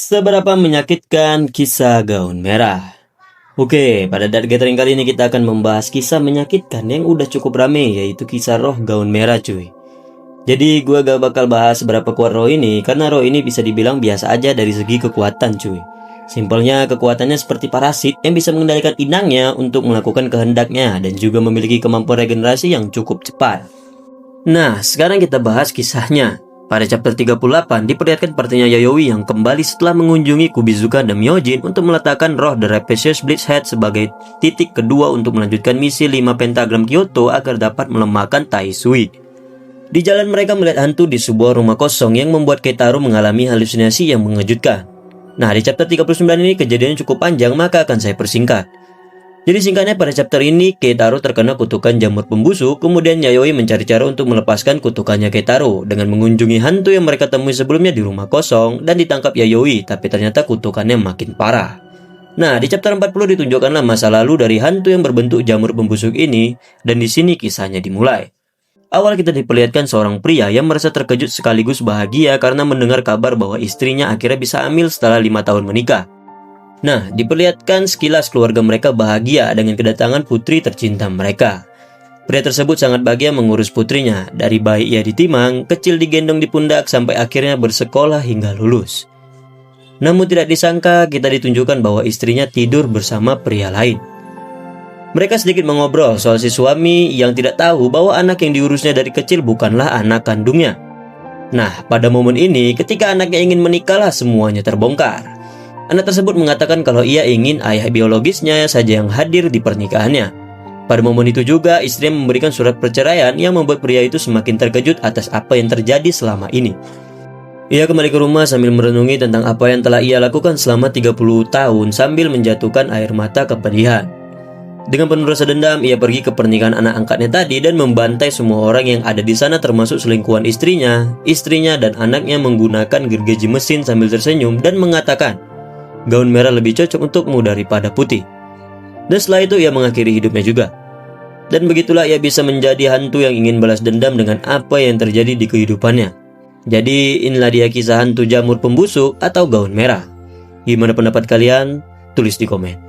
Seberapa menyakitkan kisah gaun merah? Oke, pada Dart Gathering kali ini kita akan membahas kisah menyakitkan yang udah cukup rame, yaitu kisah roh gaun merah cuy. Jadi gua gak bakal bahas seberapa kuat roh ini, karena roh ini bisa dibilang biasa aja dari segi kekuatan cuy. Simpelnya kekuatannya seperti parasit yang bisa mengendalikan inangnya untuk melakukan kehendaknya dan juga memiliki kemampuan regenerasi yang cukup cepat. Nah, sekarang kita bahas kisahnya. Pada chapter 38 diperlihatkan partainya Yayoi yang kembali setelah mengunjungi Kubizuka dan Myojin untuk meletakkan roh The Rapacious Bleachhead sebagai titik kedua untuk melanjutkan misi 5 pentagram Kyoto agar dapat melemahkan Taisui. Di jalan mereka melihat hantu di sebuah rumah kosong yang membuat Keitaro mengalami halusinasi yang mengejutkan. Nah, di chapter 39 ini kejadiannya cukup panjang, maka akan saya persingkat. Jadi singkatnya, pada chapter ini Keitaro terkena kutukan jamur pembusuk, kemudian Yayoi mencari cara untuk melepaskan kutukannya Keitaro dengan mengunjungi hantu yang mereka temui sebelumnya di rumah kosong dan ditangkap Yayoi, tapi ternyata kutukannya makin parah. Nah, di chapter 40 ditunjukkanlah masa lalu dari hantu yang berbentuk jamur pembusuk ini, dan di sini kisahnya dimulai. Awal kita diperlihatkan seorang pria yang merasa terkejut sekaligus bahagia karena mendengar kabar bahwa istrinya akhirnya bisa hamil setelah 5 tahun menikah. Nah, diperlihatkan sekilas keluarga mereka bahagia dengan kedatangan putri tercinta mereka. Pria tersebut sangat bahagia mengurus putrinya, dari bayi ia ditimang, kecil digendong di pundak sampai akhirnya bersekolah hingga lulus. Namun tidak disangka kita ditunjukkan bahwa istrinya tidur bersama pria lain. Mereka sedikit mengobrol soal si suami yang tidak tahu bahwa anak yang diurusnya dari kecil bukanlah anak kandungnya. Nah, pada momen ini ketika anaknya ingin menikahlah semuanya terbongkar. Anak tersebut mengatakan kalau ia ingin ayah biologisnya saja yang hadir di pernikahannya. Pada momen itu juga istrinya memberikan surat perceraian yang membuat pria itu semakin terkejut atas apa yang terjadi selama ini. Ia kembali ke rumah sambil merenungi tentang apa yang telah ia lakukan selama 30 tahun sambil menjatuhkan air mata kepedihan. Dengan penuh rasa dendam, ia pergi ke pernikahan anak angkatnya tadi dan membantai semua orang yang ada di sana termasuk selingkuhan istrinya dan anaknya menggunakan gergaji mesin sambil tersenyum dan mengatakan, gaun merah lebih cocok untukmu daripada putih. Dan setelah itu ia mengakhiri hidupnya juga. Dan begitulah ia bisa menjadi hantu yang ingin balas dendam dengan apa yang terjadi di kehidupannya. Jadi inilah dia kisah hantu jamur pembusuk atau gaun merah. Gimana pendapat kalian? Tulis di komen.